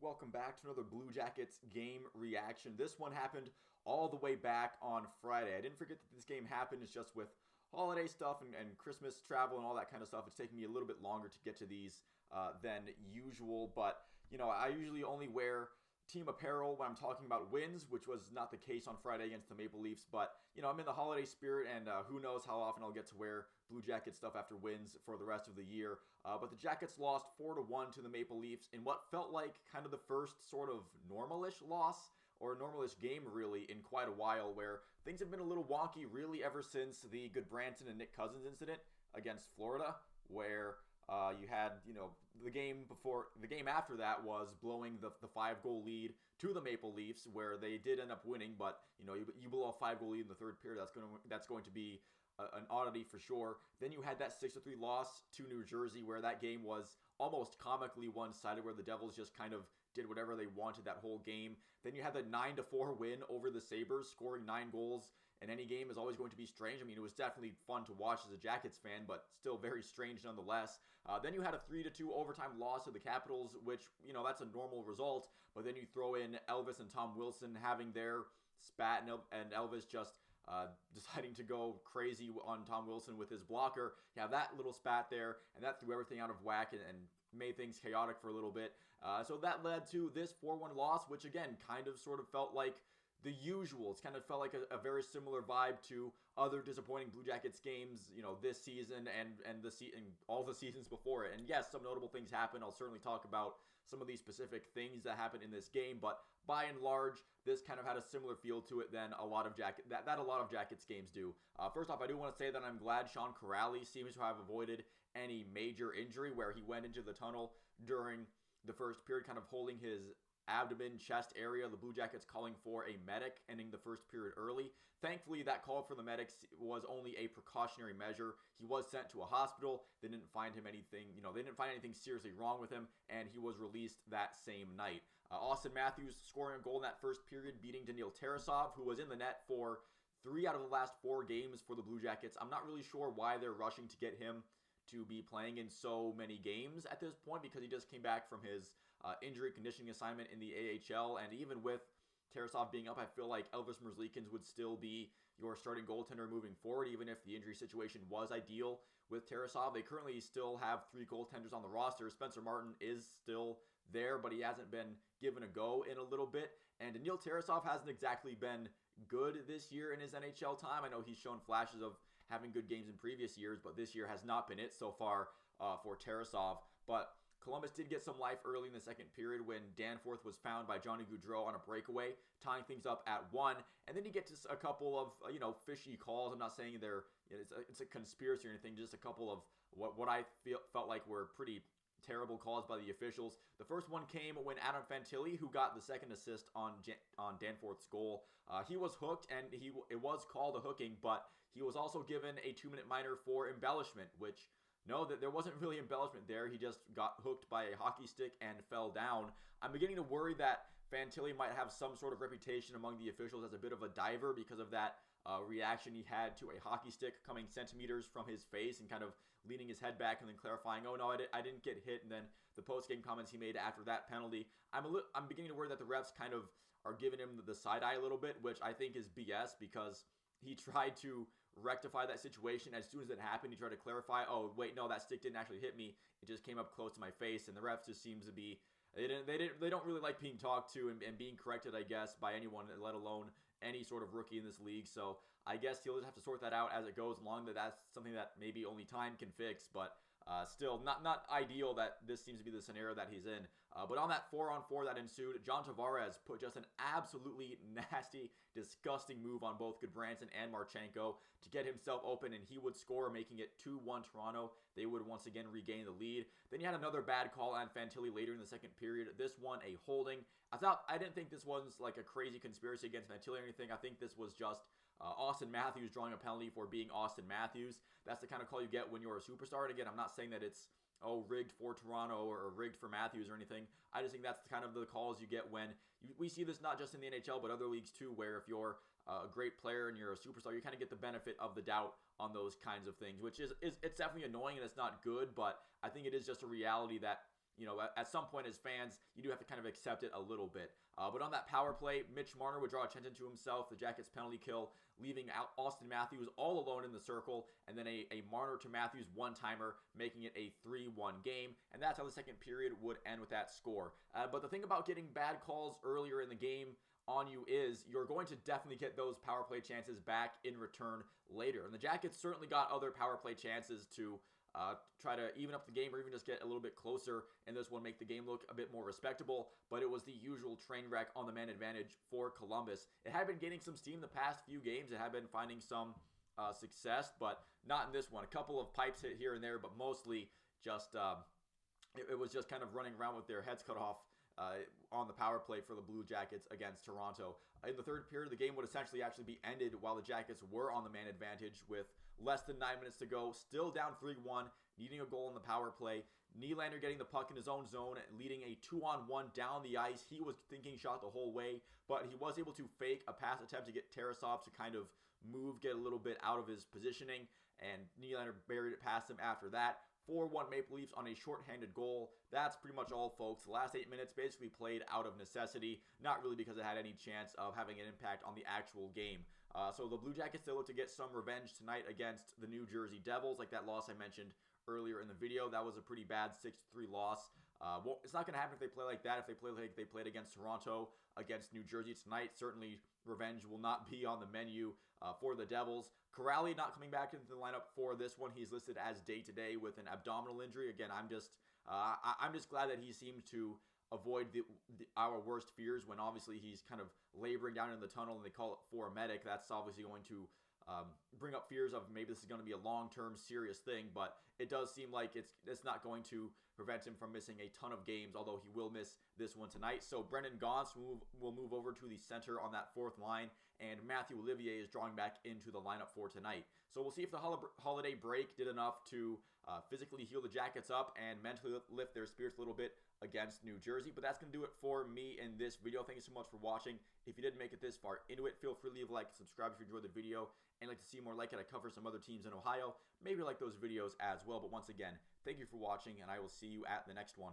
Welcome back to another Blue Jackets game reaction. This one happened all the way back on Friday. I didn't forget that this game happened. It's just with holiday stuff and Christmas travel and all that kind of stuff. It's taking me a little bit longer to get to these than usual. But, I usually only wear team apparel when I'm talking about wins, which was not the case on Friday against the Maple Leafs. But, I'm in the holiday spirit, and who knows how often I'll get to wear Blue Jacket stuff after wins for the rest of the year. But the Jackets lost 4-1 to the Maple Leafs in what felt like kind of the first sort of normalish loss or normalish game, really, in quite a while, where things have been a little wonky, really, ever since the Goodbranson and Nick Cousins incident against Florida, where you had, the game after that was blowing the 5-goal lead to the Maple Leafs, where they did end up winning, but, you blow a 5-goal lead in the third period, that's going to be an oddity for sure. Then you had that 6-3 loss to New Jersey, where that game was almost comically one-sided, where the Devils just kind of did whatever they wanted that whole game. Then you had the 9-4 win over the Sabres. Scoring 9 goals in any game is always going to be strange. I mean, it was definitely fun to watch as a Jackets fan, but still very strange nonetheless. Then you had a 3-2 overtime loss to the Capitals, which, that's a normal result. But then you throw in Elvis and Tom Wilson having their spat, and Elvis just deciding to go crazy on Tom Wilson with his blocker. You have that little spat there, and that threw everything out of whack and made things chaotic for a little bit. So that led to this 4-1 loss, which again kind of sort of felt like the usual. It's kind of felt like a very similar vibe to other disappointing Blue Jackets games, this season and all the seasons before it. And yes, some notable things happen. I'll certainly talk about some of these specific things that happened in this game, but by and large, this kind of had a similar feel to it than a lot of Jackets games do. First off, I do want to say that I'm glad Sean Kuraly seems to have avoided any major injury, where he went into the tunnel during the first period, kind of holding his abdomen, chest area. The Blue Jackets calling for a medic, ending the first period early. Thankfully, that call for the medics was only a precautionary measure. He was sent to a hospital. They didn't find him anything, they didn't find anything seriously wrong with him, and he was released that same night. Austin Matthews scoring a goal in that first period, beating Daniil Tarasov, who was in the net for 3 out of the last 4 games for the Blue Jackets. I'm not really sure why they're rushing to get him to be playing in so many games at this point, because he just came back from his injury conditioning assignment in the AHL, and even with Tarasov being up, I feel like Elvis Merzlikins would still be your starting goaltender moving forward, even if the injury situation was ideal with Tarasov. They currently still have 3 goaltenders on the roster. Spencer Martin is still there, but he hasn't been given a go in a little bit, and Daniil Tarasov hasn't exactly been good this year in his NHL time. I know he's shown flashes of having good games in previous years, but this year has not been it so far for Tarasov. But Columbus did get some life early in the second period when Danforth was found by Johnny Gaudreau on a breakaway, tying things up at 1. And then you get to a couple of, fishy calls. I'm not saying it's a conspiracy or anything, just a couple of what I felt like were pretty terrible calls by the officials. The first one came when Adam Fantilli, who got the second assist on Danforth's goal, he was hooked, and it was called a hooking, but he was also given a 2-minute minor for embellishment, which, no, that there wasn't really embellishment there. He just got hooked by a hockey stick and fell down. I'm beginning to worry that Fantilli might have some sort of reputation among the officials as a bit of a diver because of that reaction he had to a hockey stick coming centimeters from his face and kind of leaning his head back and then clarifying, oh no, I didn't get hit, and then the post-game comments he made after that penalty. I'm beginning to worry that the refs kind of are giving him the side eye a little bit, which I think is BS, because he tried to rectify that situation as soon as it happened. He tried to clarify, oh wait, no, that stick didn't actually hit me, it just came up close to my face, and the refs just seems to be they don't really like being talked to and being corrected, I guess, by anyone, let alone any sort of rookie in this league. So I guess he'll just have to sort that out as it goes along. That's something that maybe only time can fix, but still not ideal that this seems to be the scenario that he's in. But on that 4-on-4 that ensued, John Tavares put just an absolutely nasty, disgusting move on both Goodbranson and Marchenko to get himself open, and he would score, making it 2-1 Toronto. They would once again regain the lead. Then you had another bad call on Fantilli later in the second period. This one, a holding. I didn't think this was like a crazy conspiracy against Fantilli or anything. I think this was just Austin Matthews drawing a penalty for being Austin Matthews. That's the kind of call you get when you're a superstar. And again, I'm not saying that it's rigged for Toronto or rigged for Matthews or anything. I just think that's kind of the calls you get when we see this not just in the NHL but other leagues too, where if you're a great player and you're a superstar, you kind of get the benefit of the doubt on those kinds of things, which is it's definitely annoying and it's not good, but I think it is just a reality that at some point as fans, you do have to kind of accept it a little bit. But on that power play, Mitch Marner would draw attention to himself, the Jackets penalty kill, leaving out Austin Matthews all alone in the circle, and then a Marner to Matthews one-timer, making it a 3-1 game, and that's how the second period would end with that score. But the thing about getting bad calls earlier in the game on you is you're going to definitely get those power play chances back in return later. And the Jackets certainly got other power play chances to try to even up the game or even just get a little bit closer in this one, make the game look a bit more respectable, but it was the usual train wreck on the man advantage for Columbus. It had been gaining some steam the past few games. It had been finding some success, but not in this one. A couple of pipes hit here and there, but mostly just it was just kind of running around with their heads cut off on the power play for the Blue Jackets against Toronto. In the third period, the game would essentially actually be ended while the Jackets were on the man advantage with less than 9 minutes to go, still down 3-1, needing a goal in the power play. Nylander getting the puck in his own zone, leading a 2-on-1 down the ice. He was thinking shot the whole way, but he was able to fake a pass attempt to get Tarasov to kind of move, get a little bit out of his positioning, and Nylander buried it past him after that. 4-1 Maple Leafs on a shorthanded goal. That's pretty much all, folks. The last 8 minutes basically played out of necessity, not really because it had any chance of having an impact on the actual game. So the Blue Jackets still look to get some revenge tonight against the New Jersey Devils, like that loss I mentioned earlier in the video. That was a pretty bad 6-3 loss. Well, it's not going to happen if they play like that. If they play like they played against Toronto, against New Jersey tonight, certainly revenge will not be on the menu for the Devils. Kuraly not coming back into the lineup for this one. He's listed as day-to-day with an abdominal injury. Again, I'm just glad that he seemed to avoid our worst fears when obviously he's kind of laboring down in the tunnel and they call it for a medic. That's obviously going to bring up fears of maybe this is going to be a long-term serious thing, but it does seem like it's not going to prevent him from missing a ton of games, although he will miss this one tonight. So Brendan Gaunce will move over to the center on that fourth line, and Matthew Olivier is drawing back into the lineup for tonight. So we'll see if the holiday break did enough to physically heal the Jackets up and mentally lift their spirits a little bit against New Jersey. But that's going to do it for me in this video. Thank you so much for watching. If you didn't make it this far into it, feel free to leave a like and subscribe if you enjoyed the video and like to see more like it. I cover some other teams in Ohio. Maybe you like those videos as well. But once again, thank you for watching, and I will see you at the next one.